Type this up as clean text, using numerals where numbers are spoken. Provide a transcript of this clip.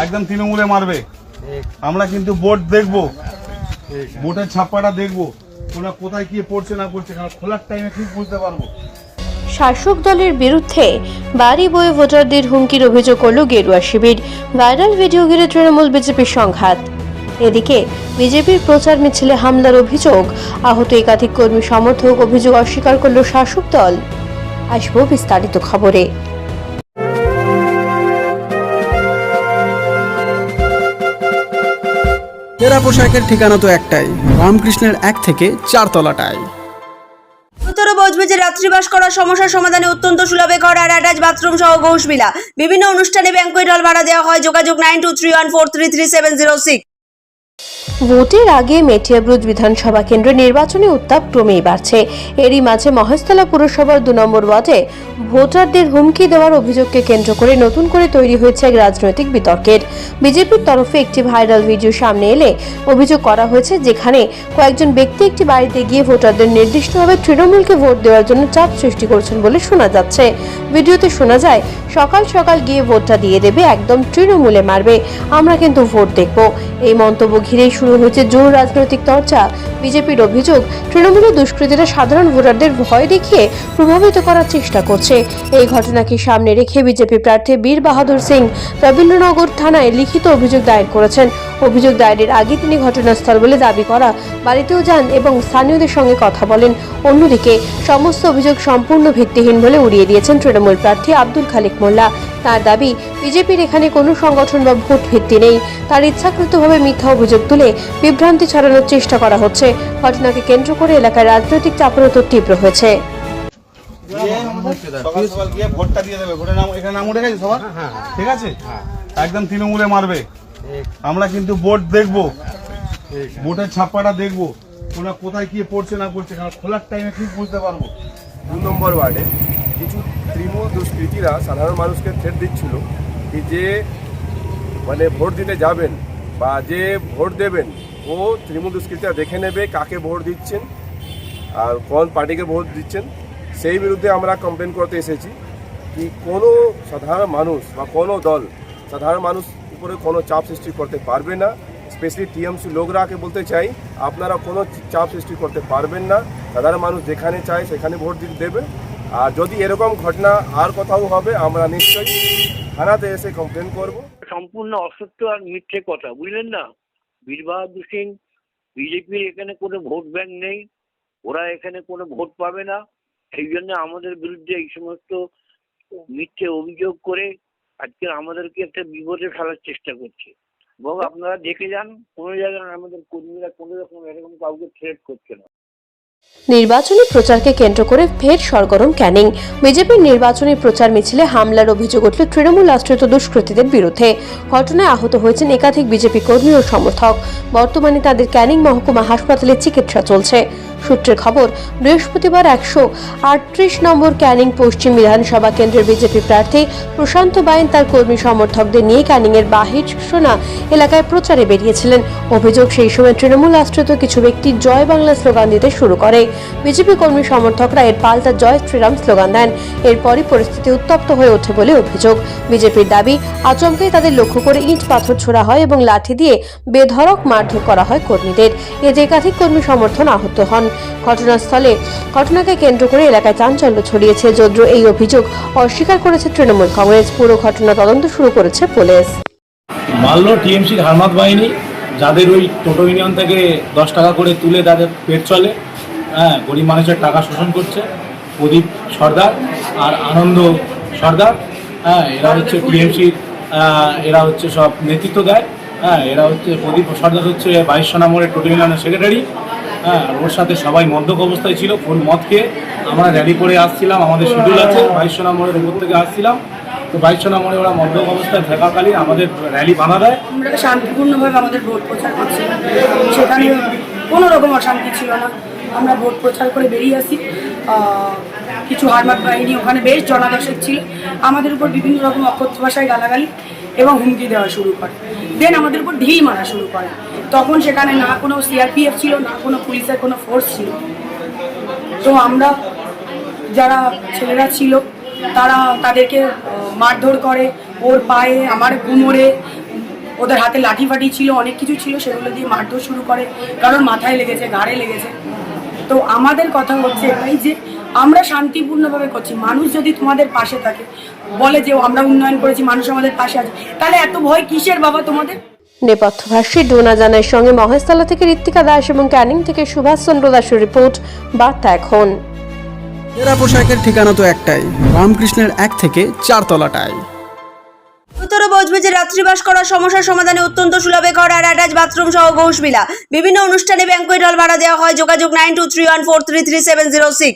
একদম তৃণমূলে মারবে। আমরা কিন্তু ভোট দেখবো, ভোটের ছাপ্পাটা দেখবো, ওরা কোথায় কি পড়ছে না পড়ছে, কারণ খোলার টাইমে ঠিক বুঝতে পারবো। শাসক দলের বিরুদ্ধে বাড়ি বয়ে ভোটারদের হুমকির অভিযোগ করল গেরুয়া শিবির। ভাইরাল ভিডিও ঘিরে তৃণমূল বিজেপির সংঘাত। এদিকে বিজেপির প্রচার মিছিলে হামলার অভিযোগ, আহত একাধিক কর্মী সমর্থক, অভিযোগ অস্বীকার করল শাসক দল। আসবো বিস্তারিত খবরে। তেরা পোশাকের ঠিকানা তো একটাই, রামকৃষ্ণের 1 থেকে 4 তলাটায়। উত্তর বজবজে রাত্রিবাস করার সমস্যার সমাধানে অত্যন্ত সুলভে ঘর আর অ্যাটাচ বাথরুম সহ ঘোষবিলা। বিভিন্ন অনুষ্ঠানে ব্যাংকুয়েট হল ভাড়া দেওয়া হয়। যোগাযোগ 9231433706। ভোটের আগে মেটিয়াব্রুজ বিধানসভা কেন্দ্রে নির্বাচনী উত্তাপ ক্রমেই বাড়ছে। এরই মাঝে মহেশতলা পুরসভার 2 নম্বর ওয়ার্ডে ভোটারদের হুমকি দেওয়ার অভিযোগকে কেন্দ্র করে নতুন করে তৈরি হয়েছে এক রাজনৈতিক বিতর্কের। বিজেপির তরফে একটি ভাইরাল ভিডিও সামনে এলে অভিযোগ করা হয়েছে, যেখানে কয়েকজন ব্যক্তি একটি বাড়িতে গিয়ে ভোটারদের নির্দিষ্টভাবে তৃণমূলকে ভোট দেওয়ার জন্য চাপ সৃষ্টি করছেন বলে শোনা যাচ্ছে। ভিডিওতে শোনা যায়, সকাল সকাল গিয়ে ভোটটা দিয়ে দেবে, একদম তৃণমূলে মারবে, আমরা কিন্তু ভোট দেখব। এই মন্তব্য ঘিরেই শুরু হয়েছে জোর রাজনৈতিক চর্চা। বিজেপির অভিযোগ, তৃণমূলের দুষ্কৃতীরা সাধারণ ভোটারদের ভয় দেখিয়ে প্রভাবিত করার চেষ্টা করছে। এই ঘটনাকে সামনে রেখে বিজেপি প্রার্থী বীর বাহাদুর সিং রবীন্দ্রনগর থানায় লিখিত অভিযোগ দায়ের করেছেন। অভিযোগ দায়েরের আগে তিনি ঘটনাস্থল বলে দাবি করা বাড়িতেও যান এবং স্থানীয়দের সঙ্গে কথা বলেন। অন্যদিকে সমস্ত অভিযোগ সম্পূর্ণ ভিত্তিহীন বলে উড়িয়ে দিয়েছেন তৃণমূল প্রার্থী আব্দুল খালেক মোল্লা। তার দাবি, বিজেপির এখানে কোনো সংগঠন বা ভোট ভিত্তি নেই। তার ইচ্ছাকৃতভাবে মিথ্যা অভিযোগ তুলে বিভ্রান্তি ছড়ানোর চেষ্টা করা হচ্ছে। ঘটনাকে কেন্দ্র করে এলাকায় রাজনৈতিক চাপরোধ তীব্র হয়েছে। সকাল সকাল গিয়ে ভোটটা দিয়ে দেবে, ভোটের নাম এখানে নাম উঠে গেছে সবার, ঠিক আছে, একদম তৃণমূলে মারবে। আমরা কিন্তু ভোট দেখবো, ভোটের ছাপ্পাটা দেখবো, ওরা কোথায় কি পড়ছে না পড়ছে, কারণ খোলার টাইমে ঠিক বুঝতে পারবো। 2 নম্বর ওয়ার্ডে কিছু তৃণমূল দুষ্কৃতীরা সাধারণ মানুষকে থ্রেট দিচ্ছিল কি যে মানে ভোট দিতে যাবেন বা যে ভোট দেবেন ও তৃণমূল দুষ্কৃতীরা দেখে নেবে কাকে ভোট দিচ্ছেন আর কোন পার্টিকে ভোট দিচ্ছেন। সেই বিরুদ্ধে আমরা কমপ্লেন করতে এসেছি কি কোনো সাধারণ মানুষ বা কোনো দল সাধারণ মানুষ উপরে কোনো চাপ সৃষ্টি করতে পারবে না। স্পেশালি টিএমসি লোকরাকে বলতে চাই, আপনারা কোনো চাপ সৃষ্টি করতে পারবেন না। সাধারণ মানুষ যেখানে চায় সেখানে ভোট দিতে দেবে। আর যদি এরকম ঘটনা আর কোথাও হবে, আমরা নিশ্চয়ই থানাতে এসে কমপ্লেন করব। সম্পূর্ণ অসত্য আর মিথ্যে কথা, বুঝলেন না? বীর বাহাদুর সিং, বিজেপির এখানে কোনো ভোট ব্যাংক নেই, ওরা এখানে কোনো ভোট পাবে না। এই জন্য আমাদের বিরুদ্ধে এই সমস্ত মিথ্যে অভিযোগ করে আজকে আমাদেরকে একটা বিপদে ফেলার চেষ্টা করছে। এবং আপনারা দেখে যান, কোনো জায়গায় আমাদের কর্মীরা কোনো রকম এরকম কাউকে থ্রেট করছে না। নির্বাচনী প্রচারকে কেন্দ্র করে ফের সরগরম ক্যানিং। বিজেপির নির্বাচনী প্রচার মিছিলে হামলার অভিযোগ উঠল তৃণমূল আশ্রিত দুষ্কৃতীদের বিরুদ্ধে। ঘটনায় আহত হয়েছেন একাধিক বিজেপি কর্মী ও সমর্থক। বর্তমানে তাদের ক্যানিং মহকুমা হাসপাতালে চিকিৎসা চলছে। সূত্রের খবর, বৃহস্পতিবার 138 নম্বর ক্যানিং পশ্চিম বিধানসভা কেন্দ্রের বিজেপি প্রার্থী প্রশান্ত বাইন তার কর্মী সমর্থকদের নিয়ে ক্যানিংয়ের বাহিরসোনা এলাকায় প্রচারে বেরিয়েছিলেন। অভিযোগ, সেই সময় তৃণমূল আশ্রিত কিছু ব্যক্তি জয় বাংলা স্লোগান দিতে শুরু করে। বিজেপি কর্মী সমর্থকরা এর পাল্টা জয় শ্রীরাম স্লোগান দেন। এরপরই পরিস্থিতি উত্তপ্ত হয়ে ওঠে বলে অভিযোগ। বিজেপির দাবি, আচমকাই তাদের লক্ষ্য করে ইট পাথর ছোড়া হয় এবং লাঠি দিয়ে বেধড়ক মারধর করা হয় কর্মীদের। এতে একাধিক কর্মী সমর্থন আহত হন। ঘটনাকে কেন্দ্র করে এলাকায় চাঞ্চল্য ছড়িয়েছে। যদিও এই অভিযোগ অস্বীকার করেছে তৃণমূল কংগ্রেস। পুরো ঘটনা তদন্ত শুরু করেছে পুলিশ। মারল টিএমসির হারমাত বাহিনী, যাদের ওই টোটো ইউনিয়ন থেকে 10 টাকা করে তুলে তাদের পেট চলে, গরিব মানুষের টাকা শোষণ করছে। প্রদীপ সর্দার আর আনন্দ সর্দার, এরা হচ্ছে টিএমসির, এরা হচ্ছে সব নেতৃত্ব দেয়। এরা হচ্ছে প্রদীপ সর্দার হচ্ছে 22 নম্বরের টোটো ইউনিয়নের সেক্রেটারি। ওর সাথে সবাই মদ্যপ অবস্থায় ছিল, ফুল মদ খেয়ে। আমরা র্যালি করে আসছিলাম, আমাদের শিডিউল আছে, 22 নম্বরের উপর থেকে আসছিলাম। তো 22 নম্বরে ওরা মদ্যপ অবস্থায় থাকাকালীন আমাদের র্যালি বাধা দেয়। আমরা শান্তিপূর্ণভাবে আমাদের ভোট প্রচার করছিলাম, সেখানে কোনো রকম অশান্তি ছিল না। আমরা ভোট প্রচার করে বেরিয়ে আসি। কিছু হারমাত বাহিনী ওখানে বেশ জনাদর্শক ছিল, আমাদের উপর বিভিন্ন রকম অকথ্য ভাষায় গালাগালি এবং হুমকি দেওয়া শুরু করে। দেন আমাদের উপর ঢিল মারা শুরু করে। তখন সেখানে না কোনো সিআরপিএফ ছিল, না কোনো পুলিশের কোনো ফোর্স ছিল। তো আমরা যারা ছেলেরা ছিল তারা তাদেরকে মারধর করে, ওর পায়ে, আমার কোমরে ওদের হাতে লাঠি ফাটি ছিল, অনেক কিছু ছিল, সেগুলো দিয়ে মারধর শুরু করে, কারোর মাথায় লেগেছে, ঘাড়ে লেগেছে। তো আমাদের কথা হচ্ছে এটাই যে আমরা শান্তিপূর্ণভাবে করছি। মানুষ যদি তোমাদের পাশে থাকে, বলে যে আমরা উন্নয়ন করেছি, মানুষ আমাদের পাশে আছে, তাহলে এত ভয় কিসের বাবা তোমাদের? নেপথ্যভাষী ডোনা জানার সঙ্গে মহেশতলা থেকে ঋত্বিকা দাস এবং ক্যানিং থেকে সুভাষ চন্দ্র দাসের রিপোর্ট, বার্তা এখন। সেরা পোশাকের ঠিকানা তো একটাই, রামকৃষ্ণের 1 থেকে 4 তলাটায়। উত্তর বজবজে রাত্রিবাস করার সমস্যার সমাধানে অত্যন্ত সুলভে ঘর আর অ্যাটাচ বাথরুম সহ ঘোষবিলা। বিভিন্ন অনুষ্ঠানে ব্যাংকুয়েট হল ভাড়া দেওয়া হয়। যোগাযোগ 9231433706।